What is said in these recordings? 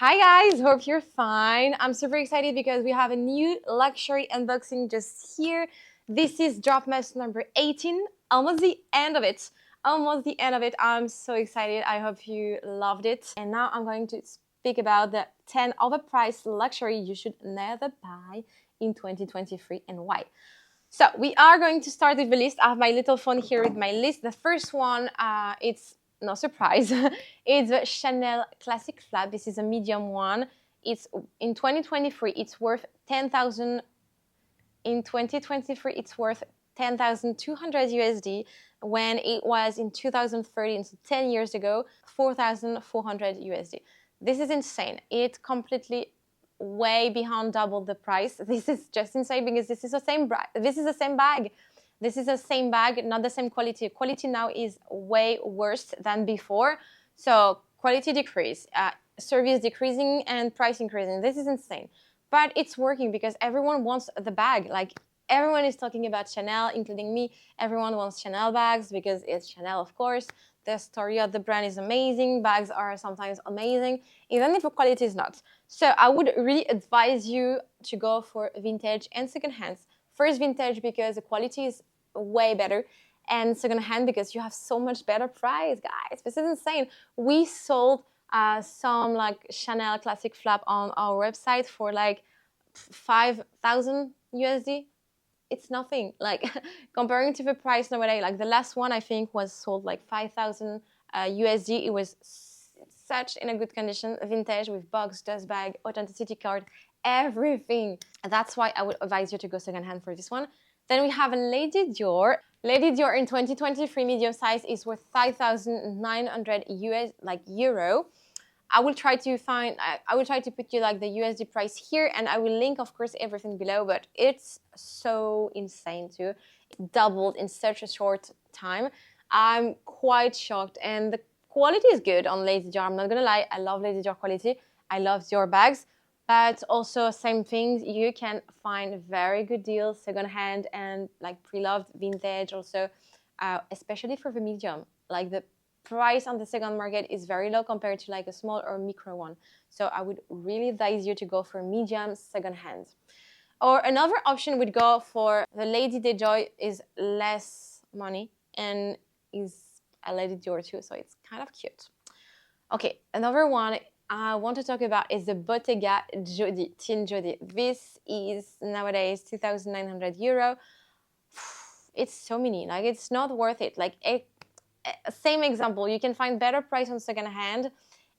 Hi guys, hope you're fine. I'm super excited because we have a new luxury unboxing just here. This is drop mess number 18, almost the end of it. Almost the end of it. I'm so excited. I hope you loved it. And now I'm going to speak about the 10 overpriced luxury you should never buy in 2023 and why. So we are going to start with the list. I have my little phone here with my list. The first one, it's no surprise, it's the Chanel Classic Flat. This is a medium one. It's in 2023, it's worth 10,000. In 2023, it's worth 10,200 USD. When it was in 2013, so 10 years ago, 4,400 USD. This is insane. It's completely way beyond double the price. This is just insane because this is the same bag. This is the same bag. This is the same bag, not the same quality. Quality now is way worse than before. So quality decrease, service decreasing, and price increasing. This is insane. But it's working because everyone wants the bag. Like everyone is talking about Chanel, including me. Everyone wants Chanel bags because it's Chanel, of course. The story of the brand is amazing. Bags are sometimes amazing, even if the quality is not. So I would really advise you to go for vintage and secondhand. First vintage because the quality is way better, and secondhand because you have so much better price, guys. This is insane. We sold some like Chanel classic flap on our website for like 5,000 USD. It's nothing. Like comparing to the price nowadays, like the last one I think was sold like 5,000 USD. It was such in a good condition, vintage with box, dust bag, authenticity card, everything. That's why I would advise you to go secondhand for this one. Then we have a Lady Dior. Lady Dior in 2023 medium size is worth 5,900 euro. I will try to put you like the USD price here, and I will link, of course, everything below, but it's so insane too. It doubled in such a short time. I'm quite shocked, and the quality is good on Lady Dior. I'm not gonna lie, I love Lady Dior quality. I love Dior bags, but also same things. You can find very good deals, secondhand and like pre-loved, vintage also, especially for the medium. Like the price on the second market is very low compared to like a small or micro one. So I would really advise you to go for medium secondhand. Or another option would go for the Lady Dior is less money and is a Lady Dior too, so it's kind of cute. Okay, another one I want to talk about is the Bottega Jodie, Tin Jodie. This is nowadays 2,900 euro. It's so many, like it's not worth it. Like same example, you can find better price on secondhand,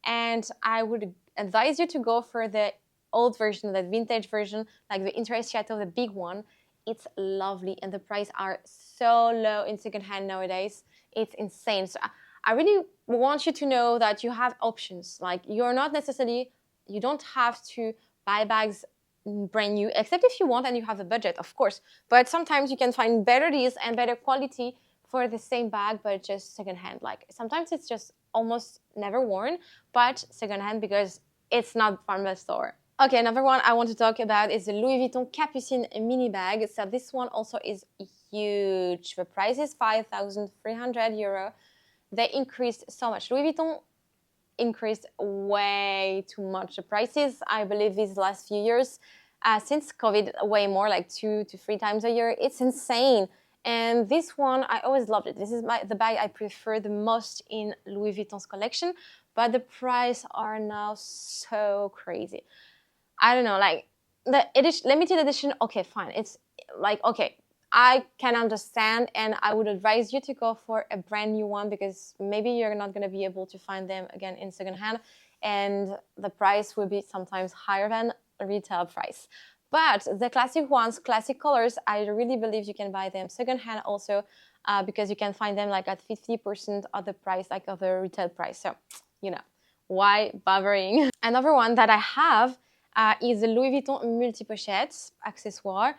and I would advise you to go for the old version, the vintage version, like the Intrecciato, the big one. It's lovely, and the price are so low in secondhand nowadays. It's insane. So I really want you to know that you have options. Like you don't have to buy bags brand new, except if you want and you have a budget, of course. But sometimes you can find better deals and better quality for the same bag, but just secondhand. Like sometimes it's just almost never worn, but secondhand because it's not from the store. Okay, another one I want to talk about is the Louis Vuitton Capucine mini bag. So this one also is huge. The price is 5,300 euro. They increased so much. Louis Vuitton increased way too much the prices, I believe, these last few years. Since COVID, way more, like 2 to 3 times a year. It's insane. And this one, I always loved it. This is the bag I prefer the most in Louis Vuitton's collection, but the price are now so crazy. I don't know, like the limited edition, okay, fine. It's like, okay, I can understand, and I would advise you to go for a brand new one because maybe you're not going to be able to find them again in secondhand, and the price will be sometimes higher than retail price. But the classic ones, classic colors, I really believe you can buy them secondhand also because you can find them like at 50% of the price, like of the retail price. So, you know, why bothering? Another one that I have is the Louis Vuitton multi-pochette accessoire.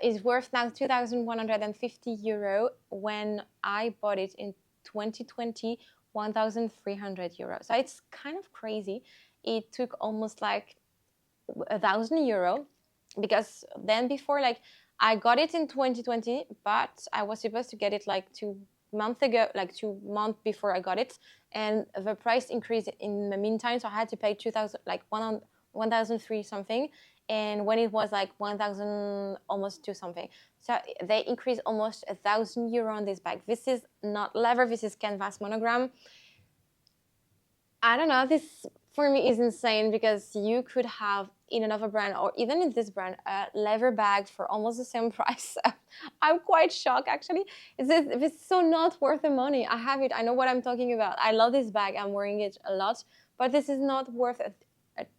Is worth now 2,150 euro. When I bought it in 2020, 1,300 euros. So it's kind of crazy. It took almost like 1,000 euro because then before, like I got it in 2020, but I was supposed to get it like month ago, like 2 months before I got it, and the price increased in the meantime, so I had to pay 2,000, like 1,003 something, and when it was like 1,000 almost 2 something, so they increased almost €1,000 on this bag. This is not leather, this is canvas monogram. I don't know, this for me is insane, because you could have in another brand or even in this brand a leather bag for almost the same price. I'm quite shocked actually. It's so not worth the money. I have it, I know what I'm talking about. I love this bag, I'm wearing it a lot, but this is not worth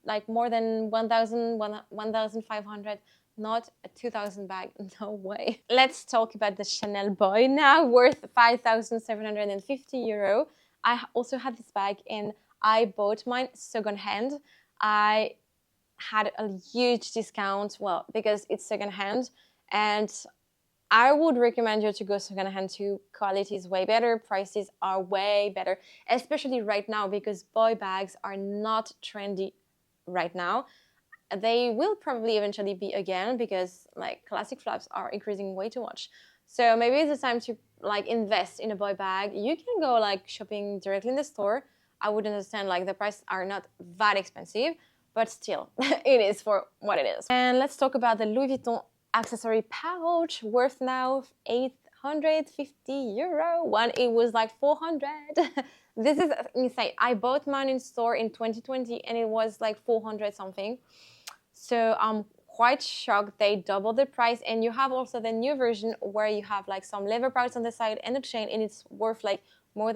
like more than 1,500, not a 2,000 bag, no way. Let's talk about the Chanel Boy now, worth €5,750. I also had this bag and I bought mine secondhand. I had a huge discount, well, because it's secondhand, and I would recommend you to go secondhand too. Quality is way better, prices are way better, especially right now, because boy bags are not trendy right now. They will probably eventually be again, because like classic flaps are increasing way too much. So maybe it's the time to like invest in a boy bag. You can go like shopping directly in the store. I would understand like the prices are not that expensive, but still it is for what it is. And let's talk about the Louis Vuitton accessory pouch, worth now €850. One, it was like 400. This is insane. I bought mine in store in 2020 and it was like 400 something. So I'm quite shocked they doubled the price. And you have also the new version where you have like some leather parts on the side and a chain, and it's worth like more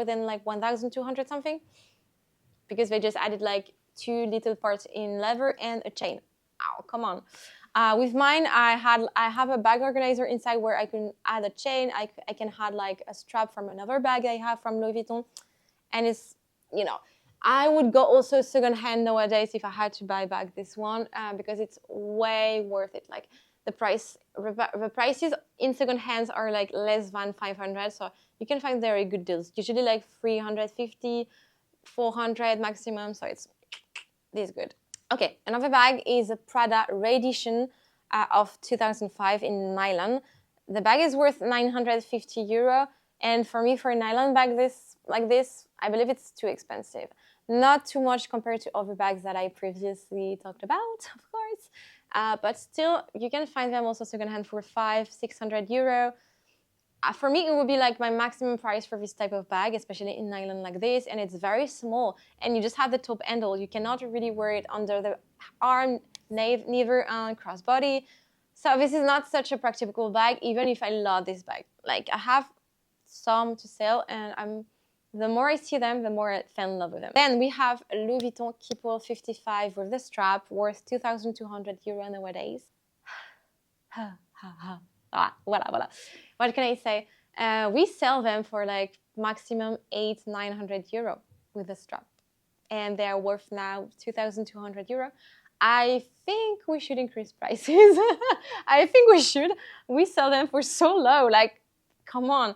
than like 1,200 something, because they just added like 2 little parts in leather and a chain. Ow, come on. With mine, I have a bag organizer inside where I can add a chain. I can add like a strap from another bag I have from Louis Vuitton, and it's, you know, I would go also secondhand nowadays if I had to buy back this one, because it's way worth it. Like the prices in second hands are like less than 500, so you can find very good deals. Usually like 350, 400 maximum, so it's this good. Okay, another bag is a Prada Re-Edition of 2005 in nylon. The bag is worth €950, and for me, for a nylon bag like this, I believe it's too expensive. Not too much compared to other bags that I previously talked about, of course, but still, you can find them also secondhand for €500-600. For me, it would be like my maximum price for this type of bag, especially in nylon like this, and it's very small, and you just have the top handle. You cannot really wear it under the arm, neither on crossbody. So this is not such a practical bag, even if I love this bag. Like, I have some to sell, and the more I see them, the more I fell in love with them. Then we have a Louis Vuitton Keeper 55 with the strap, worth €2,200 nowadays. Voilà. What can I say? We sell them for like maximum €800-900 with the strap, and they're worth now €2,200. I think we should increase prices. I think we should. We sell them for so low. Like, come on.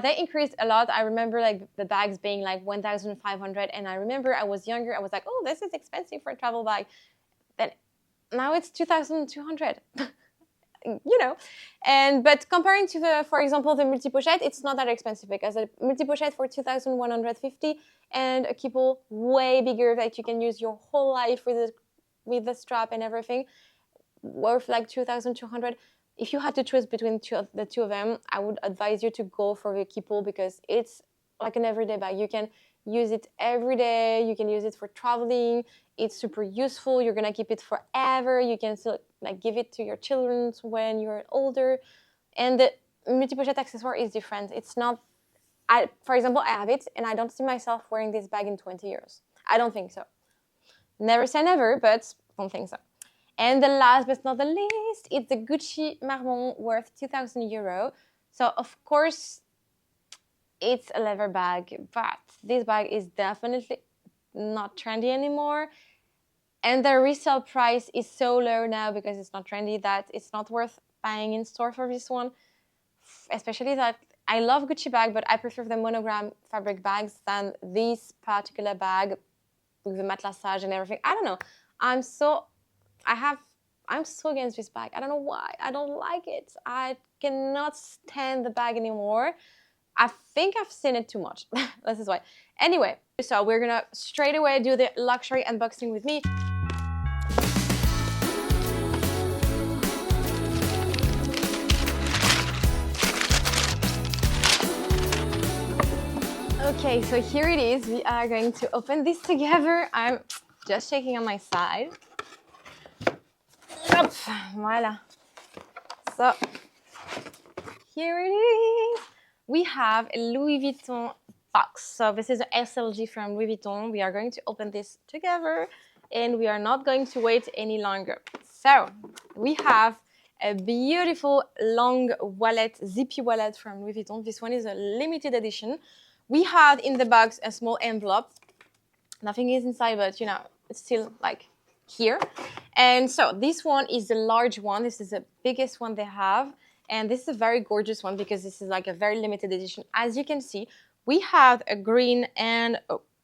They increased a lot. I remember like the bags being like 1,500, and I remember I was younger. I was like, oh, this is expensive for a travel bag. Then now it's 2,200. You know, but comparing to for example, the multi-pochette, it's not that expensive, because a multi-pochette for 2,150 and a keeper way bigger that you can use your whole life with the strap and everything, worth like 2,200. If you had to choose between the two of them, I would advise you to go for the keeper, because it's like an everyday bag. You can use it every day. You can use it for traveling. It's super useful. You're gonna keep it forever. You can still like give it to your children when you're older. And the multi-pochette accessoire is different. It's not. For example, I have it, and I don't see myself wearing this bag in 20 years. I don't think so. Never say never, but don't think so. And the last but not the least, it's the Gucci Marmont, worth €2,000. So of course, it's a leather bag, but this bag is definitely not trendy anymore. And the resale price is so low now, because it's not trendy, that it's not worth buying in store for this one. Especially that I love Gucci bag, but I prefer the monogram fabric bags than this particular bag with the matelassage and everything. I don't know. I'm so against this bag. I don't know why. I don't like it. I cannot stand the bag anymore. I think I've seen it too much. This is why. Anyway, so we're gonna straight away do the luxury unboxing with me. Okay, so here it is. We are going to open this together. I'm just shaking on my side. Hop, voila. So here it is. We have a Louis Vuitton box. So this is an SLG from Louis Vuitton. We are going to open this together and we are not going to wait any longer. So we have a beautiful long wallet, zippy wallet from Louis Vuitton. This one is a limited edition. We have in the box a small envelope. Nothing is inside, but you know, it's still like here. And so this one is the large one. This is the biggest one they have. And this is a very gorgeous one because this is like a very limited edition. As you can see, we have a green and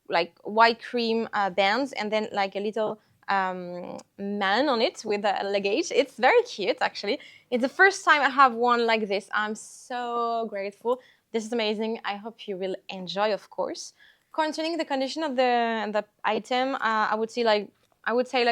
like white cream bands and then like a little man on it with a luggage. It's very cute, actually. It's the first time I have one like this. I'm so grateful. This is amazing. I hope you will enjoy, of course. Concerning the condition of the item, I would say like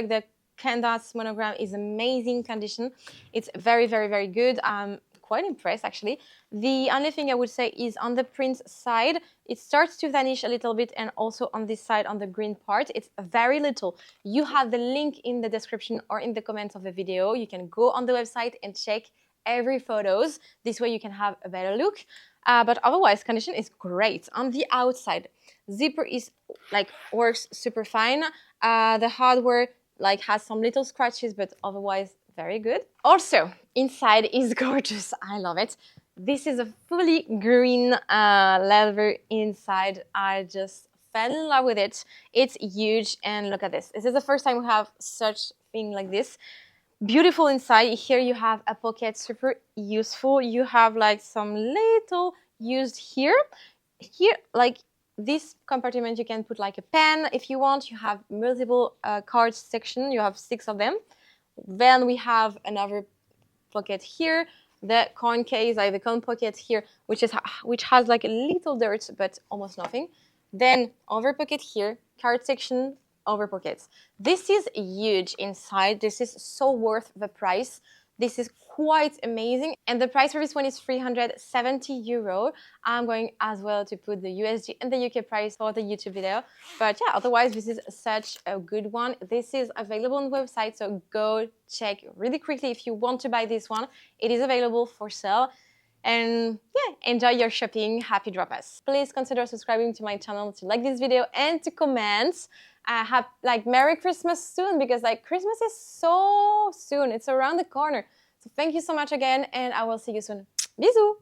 the canvas monogram is amazing condition. It's very, very, very good. I'm quite impressed, actually. The only thing I would say is on the print side, it starts to vanish a little bit, and also on this side, on the green part, it's very little. You have the link in the description or in the comments of the video. You can go on the website and check every photos. This way you can have a better look. But otherwise, condition is great. On the outside, zipper is like works super fine. The hardware like has some little scratches, but otherwise very good. Also, inside is gorgeous. I love it. This is a fully green leather inside. I just fell in love with it. It's huge, and look at this. This is the first time we have such thing like this. Beautiful inside. Here you have a pocket, super useful. You have like some little used here. Here, like this compartment, you can put like a pen if you want. You have multiple cards section. You have 6 of them. Then we have another pocket here. The coin case, like the coin pocket here, which has like a little dirt, but almost nothing. Then over pocket here, card section, over pockets. This is huge inside. This is so worth the price. This is quite amazing. And the price for this one is 370 euro. I'm going as well to put the USD and the UK price for the YouTube video. But yeah, otherwise, this is such a good one. This is available on the website, so go check really quickly if you want to buy this one. It is available for sale. And yeah, enjoy your shopping. Happy Dropmas. Please consider subscribing to my channel to like this video and to comment. Have like Merry Christmas soon, because like Christmas is so soon. It's around the corner. So thank you so much again, and I will see you soon. Bisous.